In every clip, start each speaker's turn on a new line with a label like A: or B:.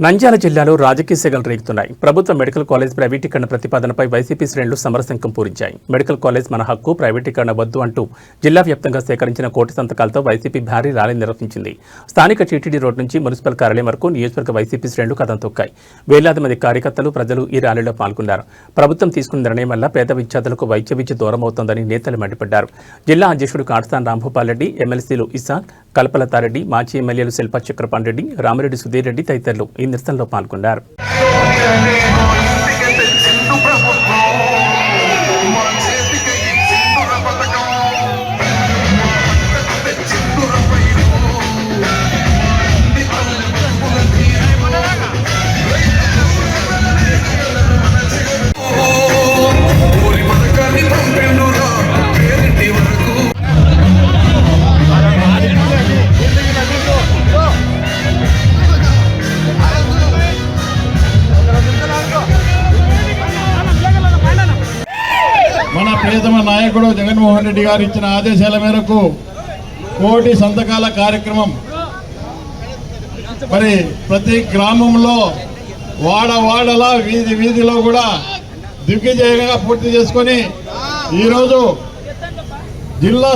A: నంద్యాల జిల్లాలో రాజకీయ సెగలు రేగుతున్నాయి. ప్రభుత్వ మెడికల్ కాలేజ్ ప్రైవేటీకరణ ప్రతిపాదనపై వైసీపీ శ్రేణులు సమరశంఖం పూరించాయి. మెడికల్ కాలేజ్ మన హక్కు, ప్రైవేటీకరణ వద్దు అంటూ జిల్లా వ్యాప్తంగా సేకరించిన కోటి సంతకాలతో వైసీపీ భారీ ర్యాలీ నిర్వహించింది. స్థానిక టీటీడీ రోడ్ నుంచి మున్సిపల్ కార్యాలయం వరకు నియోజకవర్గ వైసీపీ శ్రేణులు కథం తొక్కాయి. వేలాది మంది కార్యకర్తలు, ప్రజలు ఈ ర్యాలీలో పాల్గొన్నారు. ప్రభుత్వం తీసుకున్న నిర్ణయం వల్ల పేద విద్యార్థులకు వైద్య విద్య దూరమవుతోందని నేతలు మండిపడ్డారు. జిల్లా అధ్యక్షుడు కాటసాని రాంభూపాల్ రెడ్డి, ఎమ్మెల్సీలు ఇసాక్, కల్పలతారెడ్డి, మాజీ ఎమ్మెల్యేలు శిల్పా చక్రపాణి రెడ్డి, రామిరెడ్డి సుధీర్ రెడ్డి తదితరులు ఈ నిరసనలో పాల్గొన్నారు.
B: మన ప్రియతమ నాయకుడు జగన్మోహన్ రెడ్డి గారు ఇచ్చిన ఆదేశాల మేరకు కోటి సంతకాల కార్యక్రమం మరి ప్రతి గ్రామంలో వాడలా వీధిలో కూడా దిగ్విజయంగా పూర్తి చేసుకొని ఈరోజు జిల్లా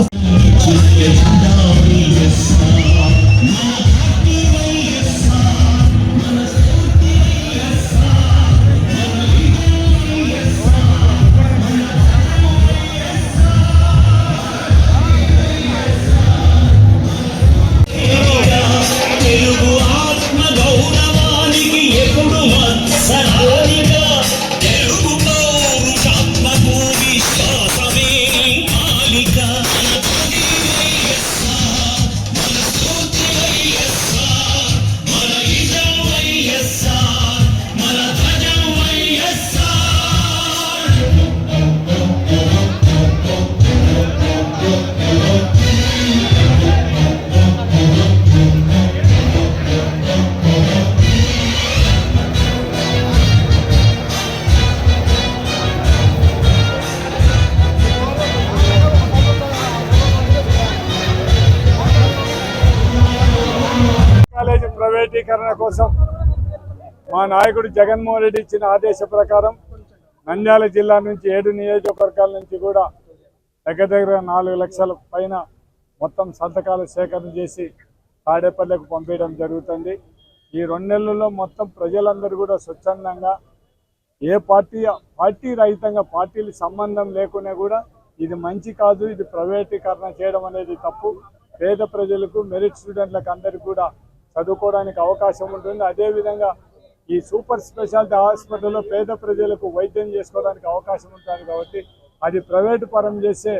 C: కాలేజీ ప్రైవేటీకరణ కోసం మా నాయకుడు జగన్మోహన్ రెడ్డి ఇచ్చిన ఆదేశ ప్రకారం నంద్యాల జిల్లా నుంచి 7 నియోజకవర్గాల నుంచి కూడా దగ్గర 4 లక్షల పైన మొత్తం సంతకాలు సేకరణ చేసి తాడేపల్లికి పంపించడం జరుగుతుంది. ఈ 2 నెలల్లో మొత్తం ప్రజలందరూ కూడా స్వచ్ఛందంగా ఏ పార్టీ రహితంగా పార్టీలు సంబంధం లేకున్నా కూడా ఇది మంచి కాదు, ఇది ప్రైవేటీకరణ చేయడం అనేది తప్పు, పేద ప్రజలకు మెరిట్ స్టూడెంట్లకు అందరికీ కూడా చదువుకోవడానికి అవకాశం ఉంటుంది. అదేవిధంగా ఈ సూపర్ స్పెషాలిటీ హాస్పిటల్లో పేద ప్రజలకు వైద్యం చేసుకోవడానికి అవకాశం ఉంటుంది. కాబట్టి అది ప్రైవేటు పరం చేస్తే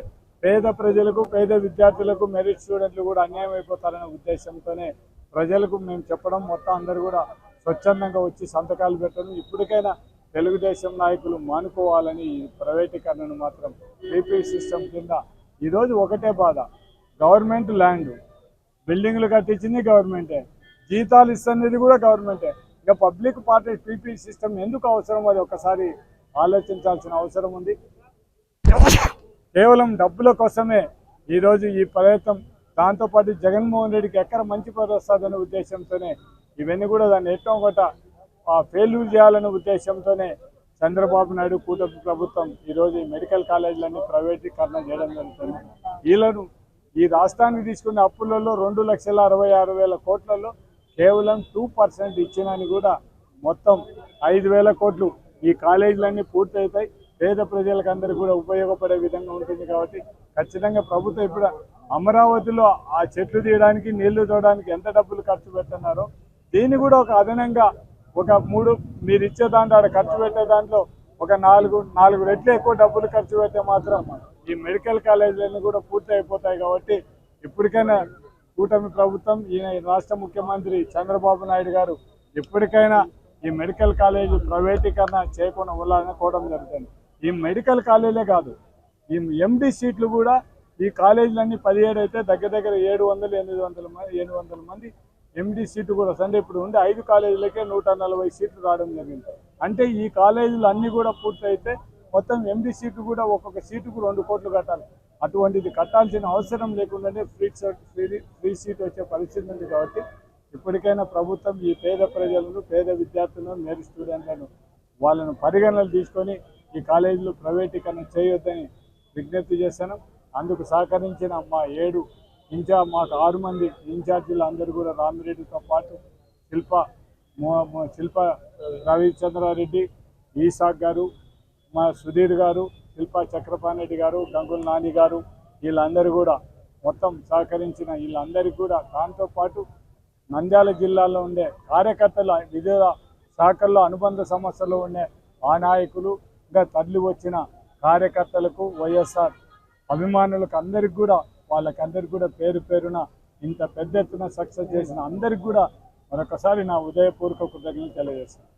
C: పేద ప్రజలకు, పేద విద్యార్థులకు, మెరిట్ స్టూడెంట్లు కూడా అన్యాయం అయిపోతారనే ఉద్దేశంతోనే ప్రజలకు మేము చెప్పడం, మొత్తం అందరూ కూడా స్వచ్ఛందంగా వచ్చి సంతకాలు పెట్టడం. ఇప్పటికైనా తెలుగుదేశం నాయకులు మానుకోవాలని ఈ ప్రైవేటీకరణను మాత్రం పీపీ సిస్టమ్ కింద ఈరోజు ఒకటే బాధ, గవర్నమెంట్ ల్యాండ్ బిల్డింగ్లు కట్టించింది గవర్నమెంటే, జీతాలు ఇస్తున్నది కూడా గవర్నమెంటే. ఇక పబ్లిక్ పార్టీ పీపీ సిస్టమ్ ఎందుకు అవసరం అది ఒకసారి ఆలోచించాల్సిన అవసరం ఉంది. కేవలం డబ్బుల కోసమే ఈరోజు ఈ ప్రయత్నం, దాంతోపాటు జగన్మోహన్ రెడ్డికి ఎక్కడ మంచి పేరు వస్తుందనే ఉద్దేశంతోనే ఇవన్నీ కూడా దాన్ని ఎట్టో ఒకట ఫెయిల్యూర్ చేయాలనే ఉద్దేశంతోనే చంద్రబాబు నాయుడు కూటమి ప్రభుత్వం ఈరోజు ఈ మెడికల్ కాలేజీలన్నీ ప్రైవేటీకరణ చేయడం జరుగుతుంది. వీళ్ళను ఈ రాష్ట్రానికి తీసుకున్న అప్పులలో 2,66,000 కోట్లలో కేవలం 2% ఇచ్చినని కూడా మొత్తం 5,000 కోట్లు ఈ కాలేజీలన్నీ పూర్తవుతాయి. పేద ప్రజలకు అందరికీ కూడా ఉపయోగపడే విధంగా ఉంటుంది. కాబట్టి ఖచ్చితంగా ప్రభుత్వం ఇప్పుడు అమరావతిలో ఆ చెట్లు తీయడానికి, నీళ్లు తోడడానికి ఎంత డబ్బులు ఖర్చు పెడుతున్నారో దీన్ని కూడా ఒక అదనంగా ఒక 3 మీరు ఇచ్చే దాంట్లో ఆడ ఖర్చు పెట్టే దాంట్లో ఒక 4 రెట్లు ఎక్కువ డబ్బులు ఖర్చు పెడితే మాత్రం ఈ మెడికల్ కాలేజీలన్నీ కూడా పూర్తి అయిపోతాయి. కాబట్టి ఇప్పటికైనా కూటమి ప్రభుత్వం, ఈ రాష్ట్ర ముఖ్యమంత్రి చంద్రబాబు నాయుడు గారు ఇప్పటికైనా ఈ మెడికల్ కాలేజీ ప్రైవేటీకరణ చేయకుండా ఉండాలని కోవడం జరుగుతుంది. ఈ మెడికల్ కాలేజీలే కాదు, ఈ ఎండి సీట్లు కూడా ఈ కాలేజీలన్నీ 17 అయితే దగ్గర 700-800 మంది ఎండి సీట్లు కూడా అంటే ఇప్పుడు ఉండే 5 కాలేజీలకే 140 సీట్లు రావడం జరిగింది. అంటే ఈ కాలేజీలు అన్నీ కూడా పూర్తయితే మొత్తం ఎండి సీట్లు కూడా ఒక్కొక్క సీటుకు 2 కోట్లు కట్టాలి. అటువంటిది కట్టాల్సిన అవసరం లేకుండానే ఫ్రీ సీట్ వచ్చే పరిస్థితి ఉంది. కాబట్టి ఇప్పటికైనా ప్రభుత్వం ఈ పేద ప్రజలను, పేద విద్యార్థులను, మేరీ స్టూడెంట్లను వాళ్ళను పరిగణనలు తీసుకొని ఈ కాలేజీలు ప్రైవేటీకరణ చేయొద్దని విజ్ఞప్తి చేశాను. అందుకు సహకరించిన మా మాకు 6 మంది ఇన్ఛార్జీలు అందరూ కూడా రామిరెడ్డితో పాటు శిల్ప రవిచంద్రారెడ్డి, ఈసాక్ గారు, మా సుధీర్ గారు, శిల్పా చక్రపాణి రెడ్డి గారు, గంగుల నాని గారు, వీళ్ళందరూ కూడా మొత్తం సహకరించిన వీళ్ళందరికీ కూడా, దాంతోపాటు నంద్యాల జిల్లాలో ఉండే కార్యకర్తల వివిధ శాఖల్లో అనుబంధ సంస్థల్లో ఉండే ఆ నాయకులు, ఇంకా తరలి వచ్చిన కార్యకర్తలకు, వైఎస్ఆర్ అభిమానులకు అందరికి కూడా వాళ్ళకందరికీ కూడా పేరు పేరున ఇంత పెద్ద ఎత్తున సక్సెస్ చేసిన అందరికి కూడా మరొకసారి నా ఉదయపూర్వక కృతజ్ఞతలు తెలియజేస్తాను.